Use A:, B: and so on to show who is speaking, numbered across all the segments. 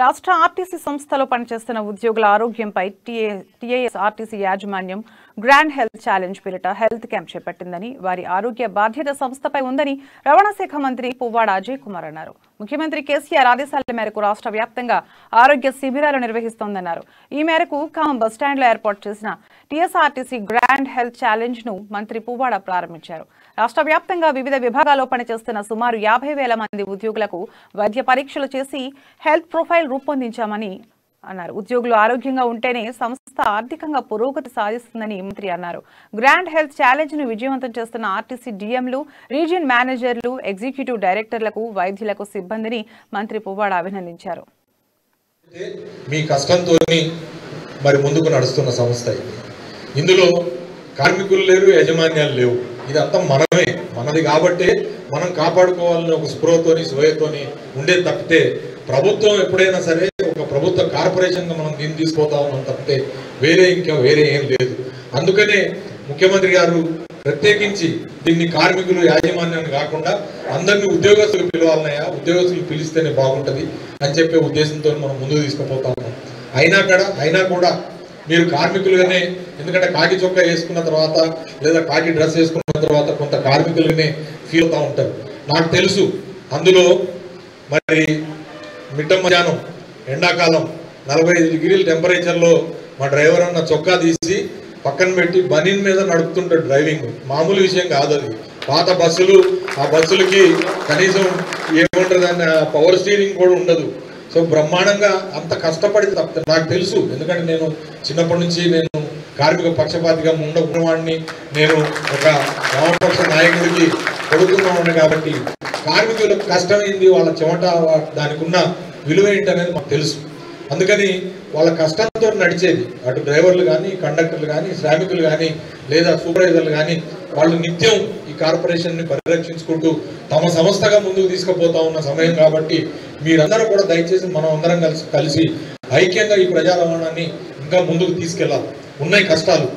A: రాష్ట్ర ఆర్టీసీ సంస్థలో పనిచేస్తున్న ఉద్యోగుల ఆరోగ్యంపై టీఏఎస్ ఆర్టీసీ యాజమాన్యం గ్రాండ్ హెల్త్ ఛాలెంజ్ పేరిట హెల్త్ క్యాంప్ చేపట్టిందని, వారి ఆరోగ్య బాధ్యత సంస్థపై ఉందని రవాణా శాఖ మంత్రి పువ్వాడ అజయ్ కుమార్ అన్నారు. ముఖ్యమంత్రి కేసీఆర్ ఆదేశాల మేరకు రాష్ట్ర వ్యాప్తంగా ఆరోగ్య శిబిరాలు నిర్వహిస్తోందన్నారు. ఈ మేరకు ఖమ్మం బస్టాండ్లో ఏర్పాటు చేసిన టీఎస్ఆర్టీసీ గ్రాండ్ హెల్త్ ఛాలెంజ్ ను మంత్రి పువ్వాడ ప్రారంభించారు. రాష్ట్ర వ్యాప్తంగా వివిధ విభాగాల్లో పనిచేస్తున్న సుమారు 50,000 మంది ఉద్యోగులకు వైద్య పరీక్షలు చేసి హెల్త్ ప్రొఫైల్ రూపొందించామని అన్నారు. ఉద్యోగులు ఆరోగ్యంగా ఉంటేనే సంస్థ ఆర్థికంగా పురోగతి సాధిస్తుందని మంత్రి అన్నారు. గ్రాండ్ హెల్త్ ఛాలెంజ్ ను విజయవంతం చేస్తున్న ఆర్టీసీ డిఎంలు, రీజియన్ మేనేజర్లు, ఎగ్జిక్యూటివ్ డైరెక్టర్లకు, వైద్యులకు, సిబ్బందిని మంత్రి పువ్వాడ అభినందించారు.
B: మీ కష్టంతో మరి ముందుకు నడుస్తున్న సంస్థ ఇందులో కార్మికులు లేరు, యజమాన్యాలు లేవు. ఇదంతా మనది కాబట్టి మనం కాపాడుకోవాలని ఒక స్పృహతోని స్వయతోని ఉండే తప్పితే ప్రభుత్వం ఎప్పుడైనా సరే ఒక ప్రభుత్వ కార్పొరేషన్గా మనం దీన్ని తీసుకుపోతా ఉన్నాం తప్పితే వేరే ఏం లేదు. అందుకనే ముఖ్యమంత్రి గారు ప్రత్యేకించి దీన్ని కార్మికులు యాజమాన్యాన్ని కాకుండా అందరినీ ఉద్యోగస్తులు పిలవాలన్నాయా, ఉద్యోగస్తులు పిలిస్తేనే బాగుంటుంది అని చెప్పే ఉద్దేశంతో మనం ముందుకు తీసుకుపోతా ఉన్నాం. అయినా కూడా మీరు కార్మికులుగానే, ఎందుకంటే కాకి చొక్కా వేసుకున్న తర్వాత లేదా కాకి డ్రెస్ వేసుకున్న తర్వాత కొంత కార్మికులుగానే ఫీల్ అవుతూ ఉంటారు. నాకు తెలుసు అందులో మరి మిట్ట మధ్యాహ్నం ఎండాకాలం 45 డిగ్రీల టెంపరేచర్లో మా డ్రైవర్ అన్న చొక్కా తీసి పక్కన పెట్టి బనీన్ మీద నడుపుతుంటాడు. డ్రైవింగ్ మామూలు విషయం కాదు. అది పాత బస్సులు, ఆ బస్సులకి కనీసం ఏముంటుందని పవర్ స్టీరింగ్ కూడా ఉండదు. సో బ్రహ్మాండంగా అంత కష్టపడి నాకు తెలుసు. ఎందుకంటే నేను చిన్నప్పటి నుంచి నేను కార్మిక పక్షపాతిగా ఉన్నవాడిని, నేను ఒక వామపక్ష నాయకుడికి కొడుకున్నాను. కాబట్టి కార్మికులకు కష్టమైంది, వాళ్ళ చెమట, దానికి ఉన్న విలువ ఏంటనేది మాకు తెలుసు. అందుకని వాళ్ళ కష్టంతో నడిచేది అటు డ్రైవర్లు కానీ, కండక్టర్లు కానీ, శ్రామికులు కానీ, లేదా సూపర్వైజర్లు కానీ వాళ్ళు నిత్యం ఈ కార్పొరేషన్ని పరిరక్షించుకుంటూ తమ సంస్థగా ముందుకు తీసుకుపోతా ఉన్న సమయం. కాబట్టి మీరందరూ కూడా దయచేసి మనం అందరం కలిసి ఐక్యంగా ఈ ప్రజా రవాణాన్ని ఇంకా ముందుకు తీసుకెళ్ళాలి. ఉన్నాయి కష్టాలు.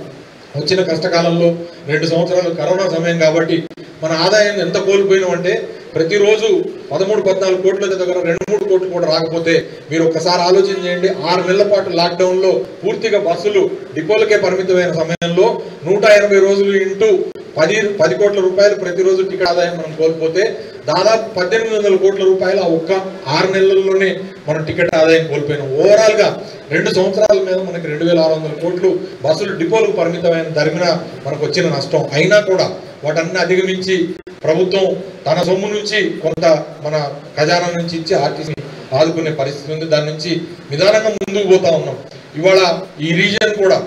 B: వచ్చిన కష్టకాలంలో 2 సంవత్సరాలు కరోనా సమయం కాబట్టి మన ఆదాయం ఎంత కోల్పోయినామంటే ప్రతిరోజు 13-14 కోట్ల దగ్గర 2-3 కోట్లు కూడా రాకపోతే మీరు ఒక్కసారి ఆలోచన చేయండి. 6 నెలల పాటు లాక్డౌన్లో పూర్తిగా బస్సులు డిపోలకే పరిమితమైన సమయంలో 180 రోజులు ఇంటూ 10 కోట్ల రూపాయలు ప్రతిరోజు టికెట్ ఆదాయం మనం కోల్పోతే దాదాపు 1800 కోట్ల రూపాయలు ఆ ఒక్క 6 నెలల్లోనే మనం టికెట్ ఆదాయం కోల్పోయినాం. ఓవరాల్గా 2 సంవత్సరాల మీద మనకి 2600 కోట్లు బస్సులు డిపోలకు పరిమితమైన ధరిమిన మనకు వచ్చిన నష్టం. అయినా కూడా వాటన్ని అధిగమించి ప్రభుత్వం తన సొమ్ము నుంచి కొంత మన ఖజానా నుంచి ఇచ్చి ఆర్టీసీ ఆదుకునే పరిస్థితి ఉంది. దాని నుంచి నిదానంగా ముందుకు పోతా ఉన్నాం. ఇవాళ ఈ రీజియన్ కూడా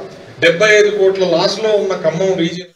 B: 75 కోట్ల లాస్లో ఉన్న ఖమ్మం రీజియన్